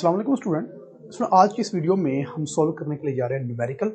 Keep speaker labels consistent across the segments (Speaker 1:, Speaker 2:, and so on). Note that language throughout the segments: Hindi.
Speaker 1: अस्सलाम वालेकुम स्टूडेंट। आज की इस वीडियो में हम सॉल्व करने के लिए जा रहे हैं न्यूमेरिकल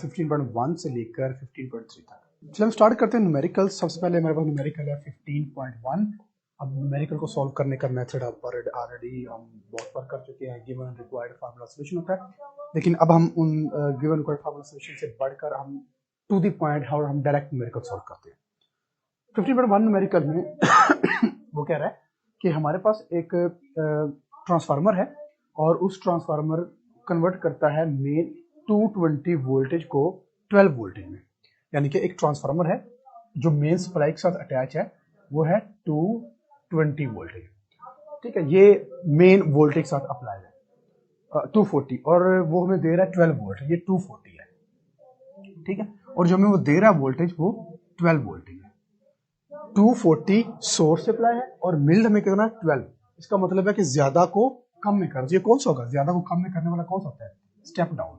Speaker 1: 15.1 से लेकर 15.3 तक। चलिए हम स्टार्ट करते हैं न्यूमेरिकल। सबसे पहले हमारे पास न्यूमेरिकल है 15.1। अब न्यूमेरिकल को सॉल्व करने का मेथड ऑलरेडी हम बहुत बार कर चुके हैं। गिवन रिक्वायर्ड फार्मूला सॉल्यूशन होता है, लेकिन अब हम उन गिवन रिक्वायर्ड फार्मूला सॉल्यूशन से बढ़कर हम टू द पॉइंट और हम डायरेक्ट न्यूमेरिकल सॉल्व करते हैं। 15.1 न्यूमेरिकल में वो कह रहा है कि हमारे पास एक ट्रांसफार्मर है और उस ट्रांसफार्मर कन्वर्ट करता है मेन 220 वोल्टेज को 12 वोल्टेज में। यानी कि एक ट्रांसफार्मर है जो मेन सप्लाई के साथ अटैच है, वो है 220 वोल्टेज। ठीक है, ये मेन वोल्टेज के साथ अप्लाई है 240 और वो हमें दे रहा है 12 वोल्ट। ये 240 है, ठीक है, और जो हमें वो दे रहा है वोल्टेज वो 12 वोल्टेज है। 240 सोर्स सप्लाई है और मिल्ड हमें करना है 12। इसका मतलब है कि ज्यादा को कम में करना। ये कौन सा होगा? ज्यादा को कम में करने वाला कौन सा होता है? Step down.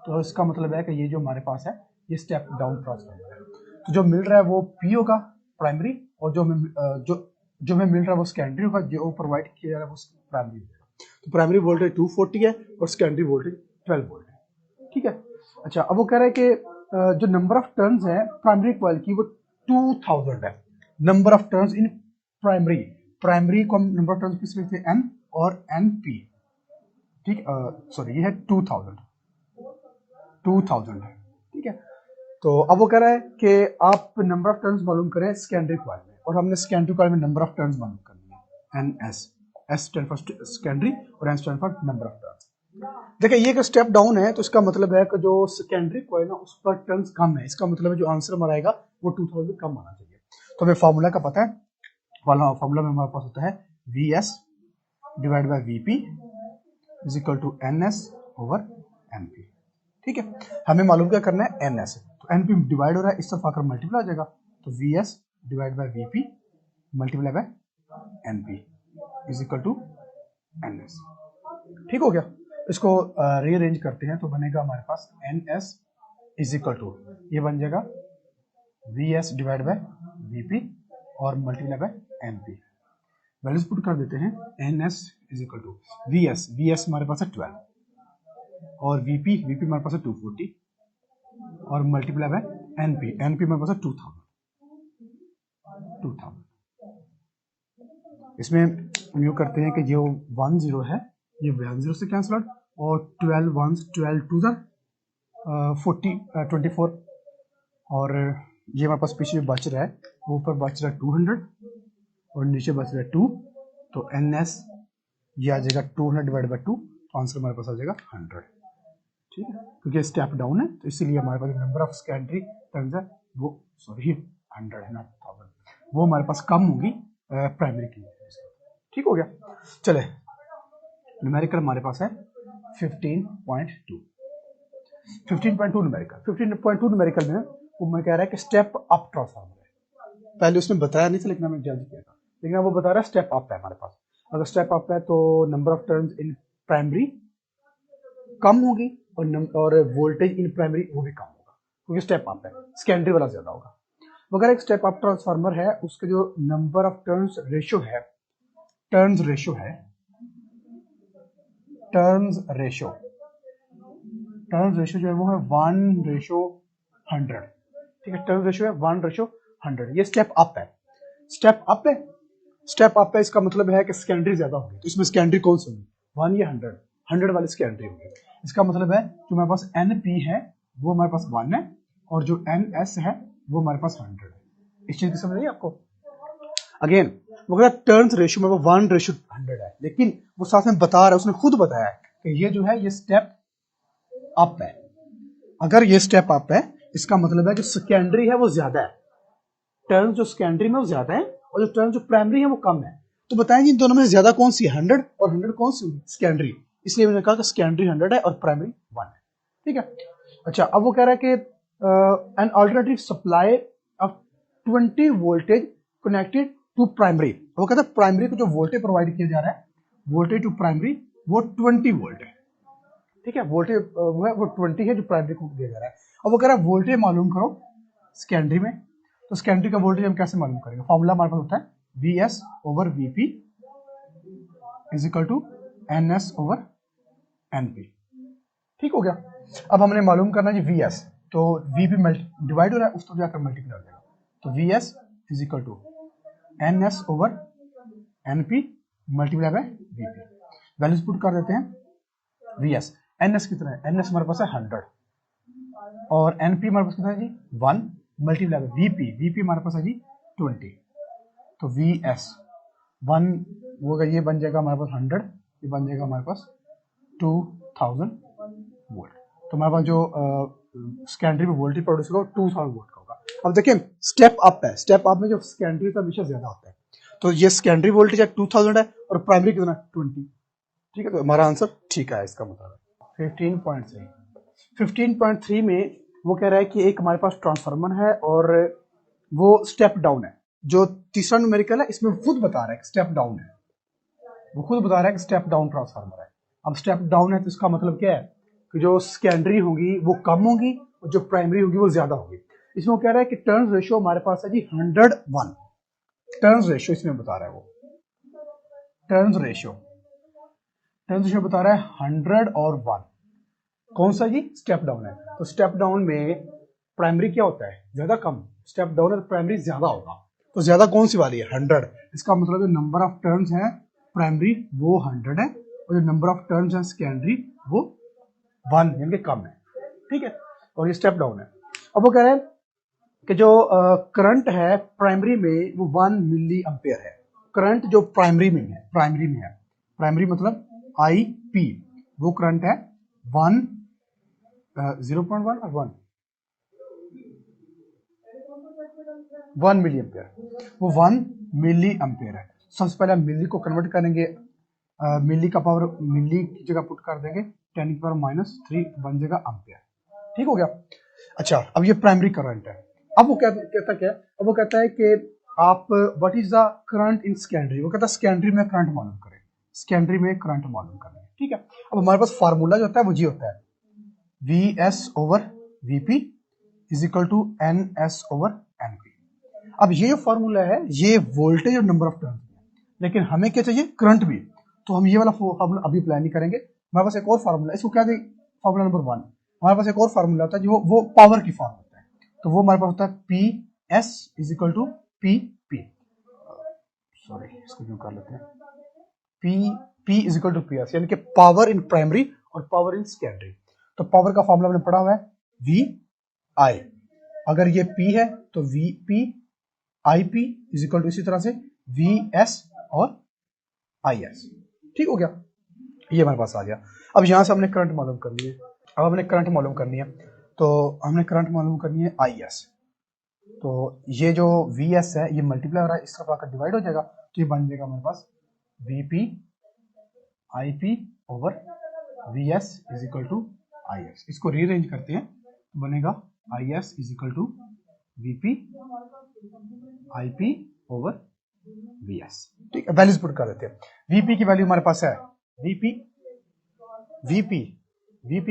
Speaker 1: तो इसका मतलब है कि ये जो हमारे पास है ये स्टेप डाउन ट्रांसफार्मर है। तो जो मिल रहा है वो पी होगा प्राइमरी, और जो हमें मिल रहा है वो सेकेंडरी होगा। जो प्रोवाइड किया जा रहा है वो प्राइमरी होगा। तो प्राइमरी वोल्टेज 240 है और सेकेंडरी वोल्टेज 12 वोल्ट है। ठीक है, अच्छा, अब वो कह रहा है कि जो नंबर ऑफ टर्न्स है प्राइमरी कॉइल की वो 2000 है। Number of turns in primary को हम नंबर ऑफ टर्न्स किस लिखते हैं? एन और एन पी। ठीक, सॉरी, ये है 2000 है। ठीक है, तो अब वो कह रहा है कि आप नंबर ऑफ टर्न्स मालूम करें सेकेंडरी कॉइल में, और हमने सेकेंडरी कॉइल में नंबर ऑफ टर्न्स मालूम करनी है। N S, S stand for secondary और N stand for number of turns. देखिए, ये एक स्टेप डाउन है तो इसका मतलब है कि जो सेकेंडरी कॉइल है उस पर टर्न्स कम है। इसका मतलब है जो आंसर हमारा आएगा वो 2000 कम आना चाहिए। तो हमें फार्मूला का पता है, फार्मूला में हमारे पास होता है V S divide by V P is equal to N S over N P. ठीक है, हमें मालूम क्या करना है? N S. तो एन पी डिवाइड हो रहा है, इस तरफ आकर मल्टीप्लाई हो जाएगा, तो V S divide by V P multiply by N P is equal to N S. ठीक हो गया। इसको रीअरेंज करते हैं तो बनेगा हमारे पास N S is equal to, ये बन जाएगा V S divide by V P और multiply by N P. Values put कर देते हैं। N S is equal to V S हमारे पास है 12 और वी पी हमारे पास है 240 और मल्टीप्लाई बाय एन पी हमारे पास है 2000। इसमें हम यूँ करते हैं कि जो 10 है ये 10 से कैंसिल आउट, और 12 1s 12 2 24, और ये हमारे पास पीछे बच रहा है, ऊपर बच रहा है 200 और नीचे बच रहा है 2। तो एन एस ये आ जाएगा 200 डिवाइड बाई 2, तो आंसर हमारे पास आ जाएगा 100। ठीक है, क्योंकि स्टेप डाउन है तो इसीलिए हमारे पास नंबर ऑफ सेकेंडरी टर्न्स है वो 100 है, नॉट 1000, वो हमारे पास कम होगी प्राइमरी की। ठीक हो गया। चले, न्यूमेरिकल हमारे पास है 15.2 न्यूमेरिकल में वो मैं कह रहा है कि स्टेप अप ट्रांसफार्मर है। पहले उसने बताया नहीं था लेकिन हमें जल्दी किया था, लेकिन वो बता रहा है स्टेप अप है हमारे पास। अगर स्टेप अप है तो number of turns in primary कम होगी और वोल्टेज इन प्राइमरी वो भी कम होगा, क्योंकि स्टेप अप है, सेकेंडरी वाला ज्यादा होगा। अगर एक स्टेप अप ट्रांसफार्मर है उसके जो नंबर ऑफ टर्न्स रेशियो है जो है वो है 1:100। ठीक है, टर्न्स रेशियो है 1:100। ये स्टेप अप है। स्टेप अप है, इसका मतलब है कि सेकेंडरी ज्यादा होगी। तो इसमें सेकेंडरी कौन सी होगी? 1 या 100 वाली सेकेंडरी होगी। इसका मतलब है जो हमारे पास एन पी है वो हमारे पास 1 है और जो एन एस है वो हमारे पास 100 है। इस चीज की समझ आई आपको? अगेन वो कहता है टर्न्स रेशियो में वो 1:100 है, लेकिन वो साथ में बता रहा है, उसने खुद बताया है कि ये जो है ये स्टेप अप है। अगर ये स्टेप अप है इसका मतलब है जो सेकेंडरी है वो ज्यादा है, टर्न जो सेकेंडरी में वो ज्यादा है और जो टर्न जो प्राइमरी है वो कम है। तो बताएंगे इन दोनों में ज्यादा कौन सी है? 100 और 100 कौन सी? सेकेंडरी। इसलिए मैंने कहा कि सेकेंडरी 100 है और प्राइमरी 1 है। ठीक है, अच्छा, अब वो कह रहा है कि an alternative supply of 20 voltage connected to primary. वो कहता है प्राइमरी को जो वोल्टेज प्रोवाइड किया जा रहा है, वोल्टेज टू प्राइमरी वो 20 वोल्ट है। ठीक है, वोल्टेज वो है वो 20 है जो प्राइमरी को दिया जा रहा है। अब वो कह रहा है वोल्टेज मालूम करो सेकेंडरी में। तो सेकेंडरी का वोल्टेज हम कैसे मालूम करेंगे? फॉर्मूला हमारे पास होता है V S over V P is equal to N S over N P. ठीक हो गया। अब हमने मालूम करना है जी वी एस, तो वी पी डिवाइड हो रहा है, उस तरफ जाकर मल्टीप्लाई हो जाएगा, तो V S is equal to N S over N P multiply by V P. Values put कर देते हैं। वी एस, एन एस कितना है, एन एस हमारे पास है 100 और एन पी हमारे पास कितना है जी 1 मल्टीप्लाई बाय वी पी हमारे पास है जी 20। तो वी एस 1 होगा, ये बन जाएगा हमारे पास 100, ये बन जाएगा हमारे पास 2000 वोल्ट। तो हमारे पास जो सेकेंडरी में वोल्टेज प्रोड्यूस होगा 2000 वोल्ट का होगा। अब देखिए स्टेप अप है, स्टेप अप में जो सेकेंडरी का हमेशा ज्यादा होता है, तो ये सेकेंडरी वोल्टेज है 2000 है और प्राइमरी कितना 20। ठीक है, तो हमारा आंसर ठीक है इसका मतलब। 15.3 में वो कह रहा है कि एक हमारे पास ट्रांसफार्मर है और वो स्टेप डाउन है। जो तीसरा न्यूमेरिकल है इसमें खुद बता रहा है कि स्टेप डाउन है, वो खुद बता रहा है कि स्टेप डाउन ट्रांसफार्मर है। अब स्टेप डाउन है तो इसका मतलब क्या है कि जो सेकेंडरी होगी वो कम होगी और जो प्राइमरी होगी वो ज्यादा होगी। इसमें वो कह रहा है कि टर्न्स रेशियो हमारे पास है जी 101। टर्न्स रेशियो इसमें बता रहा है, वो टर्न्स रेशियो बता रहा है 100 और 1। कौन सा जी स्टेप डाउन है, तो स्टेप डाउन में प्राइमरी क्या होता है ज्यादा कम, स्टेप डाउन और प्राइमरी ज्यादा होगा, तो ज्यादा कौन सी वाली है 100। इसका मतलब जो नंबर ऑफ टर्न्स है प्राइमरी वो 100 है और जो नंबर ऑफ टर्न्स है सेकेंडरी वो 1 यानी कि कम है। ठीक है, और ये स्टेप डाउन है। अब वो कह रहे हैं कि जो करंट है प्राइमरी में वो 1 मिली एम्पेयर है। करंट जो प्राइमरी में है, प्राइमरी मतलब आई पी, वो करंट है 0.1 और 1 मिली एम्पेयर, वो 1 मिली एम्पेयर है। सबसे पहले मिली को कन्वर्ट करेंगे, मिली का पावर मिली की जगह पुट कर देंगे 10 की पावर -3 बन जाएगा एम्पेयर। ठीक हो गया। अच्छा, अब ये प्राइमरी करंट है। अब वो कहता क्या, अब वो कहता है कि आप what is the current in secondary, वो कहता है सेकेंडरी में करंट मालूम करें, सेकेंडरी में करंट मालूम करें। ठीक है, अब हमारे पास फार्मूला जो होता है वो जी होता है V S over V P is equal to N S over N P. अब ये जो फार्मूला है ये वोल्टेज और नंबर ऑफ टर्न है, लेकिन हमें क्या चाहिए करंट भी, तो हम ये वाला फार्मूला अभी अप्लाई नहीं करेंगे। हमारे पास एक और फार्मूला, इसको क्या दें फार्मूला नंबर 1। हमारे पास एक और फार्मूला होता है जो वो पावर की फॉर्म होता है, तो वो हमारे पास होता है P S is equal to P P, sorry इसको क्यों कर लेते हैं, P is equal to P S, यानी कि पावर इन प्राइमरी और पावर इन सेकेंडरी। तो पावर का फॉर्मूला हमने पढ़ा हुआ है वी आई, अगर ये पी है तो V P I P is equal to इसी तरह से वी एस और आई एस। ठीक हो गया, ये हमारे पास आ गया। अब यहां से हमने करंट मालूम करनी है, अब हमने करंट मालूम करनी है, तो हमने करंट मालूम करनी है आई एस। तो ये जो वी एस है ये मल्टीप्लाई हो रहा है, इस तरफ आकर डिवाइड हो जाएगा, तो ये बन जाएगा हमारे पास V P I P over V S is equal to I S. इसको रीअरेंज करते हैं, बनेगा I S is equal to V P I P over V S. ठीक है, वैल्यूज पुट कर देते हैं। वीपी की वैल्यू हमारे पास है वीपी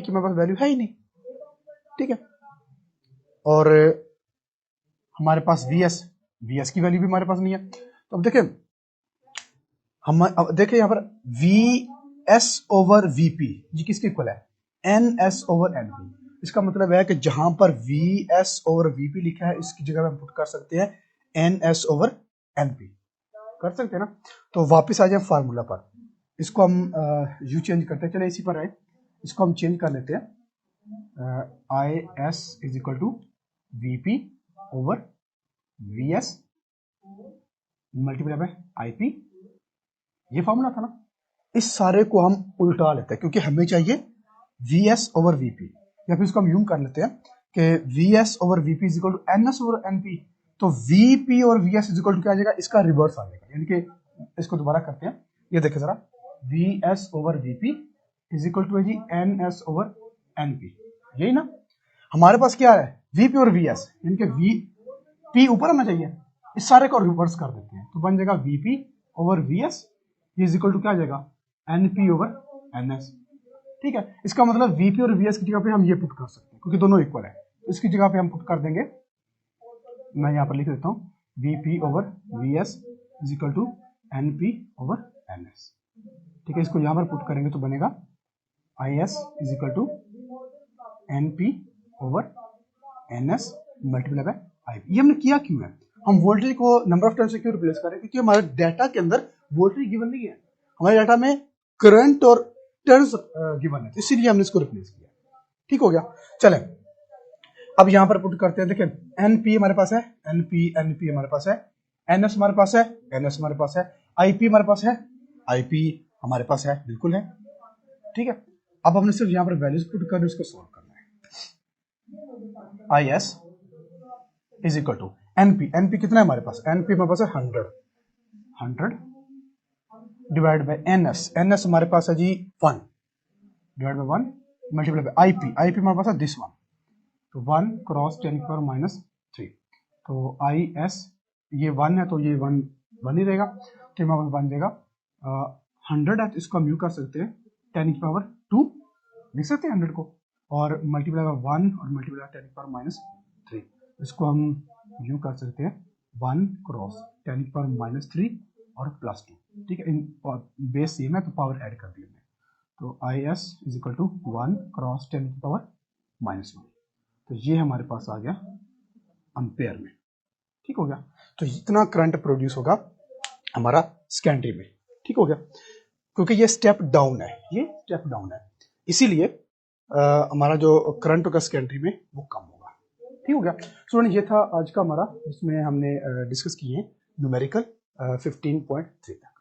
Speaker 1: की हमारे पास वैल्यू है ही नहीं। ठीक है, और हमारे पास वीएस की वैल्यू भी हमारे पास नहीं है। तो अब देखिए यहाँ पर वी एस ओवर वीपी जी किसके इक्वल है, N S over N P. इसका मतलब है कि जहां पर वी एस ओवर वीपी लिखा है इसकी जगह हम पुट कर सकते हैं N S over N P, कर सकते हैं ना। तो वापस आ जाए फार्मूला पर, इसको हम यू चेंज करते हैं, चले इसी पर आए, इसको हम चेंज कर लेते हैं I S is equal to V P over V S multiply by I P, ये फॉर्मूला था ना। इस सारे को हम उल्टा लेते हैं क्योंकि हमें चाहिए V S over V P, या फिर इसको हम यूं कर लेते हैं कि V S over V P is equal to N S over N P. तो वी पी और V S is equal to क्या आ जाएगा, इसका रिवर्स आ जाएगा, यानी कि इसको दोबारा करते हैं, ये देखिए जरा V S over V P is equal to है जी N S over N P, यही ना। हमारे पास क्या है वी पी और वी एस, यानी कि वी पी ऊपर आना चाहिए, इस सारे को रिवर्स कर देते हैं, तो बन जाएगा V P over V S is equal to क्या आ जाएगा N P over N S. ठीक है, इसका मतलब वी पी और वी एस की जगह पे हम ये पुट कर सकते हैं क्योंकि दोनों इक्वल है, तो इसकी जगह पे हम पुट कर देंगे, मैं यहाँ पर लिख देता हूँ V P over V S is equal to N P over N S. ठीक है, इसको यहाँ पर पुट करेंगे तो बनेगा I S is equal to N P over N S multiply by I. ये हमने किया क्यों है, हम वोल्टेज को नंबर ऑफ टर्न से क्यों रिप्लेस कर रहे हैं, क्योंकि हमारे डाटा के अंदर वोल्टेज गिवन नहीं है, हमारे डाटा में करंट और टर्न्स गिवन है, इसीलिए हमने इसको रिप्लेस किया। ठीक हो गया, चले अब यहां पर पुट करते हैं। देखिए एनपी हमारे पास है, एनपी हमारे पास है, एनएस हमारे पास है, एनएस हमारे पास है, आईपी हमारे पास है, आईपी हमारे पास है, बिल्कुल है। ठीक है, अब हमने सिर्फ यहां पर वैल्यूज पुट कर इसको सॉल्व करना है। I S is equal to NP, NP कितना है हमारे पास, एनपी हमारे पास है 100 डिवाइड बाय एनएस, एनएस हमारे पास है जी 1 divide by 1 multiply by IP, IP हमारे पास है दिस वन, तो 1 क्रॉस 10 की पावर -3, तो आई एस ये 1 है तो ये 1 ही रहेगा, तो हमारे पास 1 देगा 100 है, तो इसको हम यू कर सकते हैं 10 की पावर 2 लिख सकते हैं 100 को, और मल्टीप्लाई बाय 1 और मल्टीप्लाई 10 की पावर -3, इसको हम यू कर सकते हैं 1 क्रॉस 10 की पावर -3 और +2। ठीक है, इन बेस सेम है तो पावर ऐड कर दी हमने, तो I S is equal to 1 cross 10 की पावर -1, तो ये हमारे पास आ गया एम्पेयर में। ठीक हो गया, तो इतना करंट प्रोड्यूस होगा हमारा सेकेंडरी में। ठीक हो गया, क्योंकि ये स्टेप डाउन है, ये स्टेप डाउन है, इसीलिए हमारा जो करंट होगा सेकेंडरी में वो कम होगा। ठीक हो गया स्टूडेंट, ये था आज का हमारा, इसमें हमने डिस्कस किए हैं न्यूमेरिकल 15.3 तक।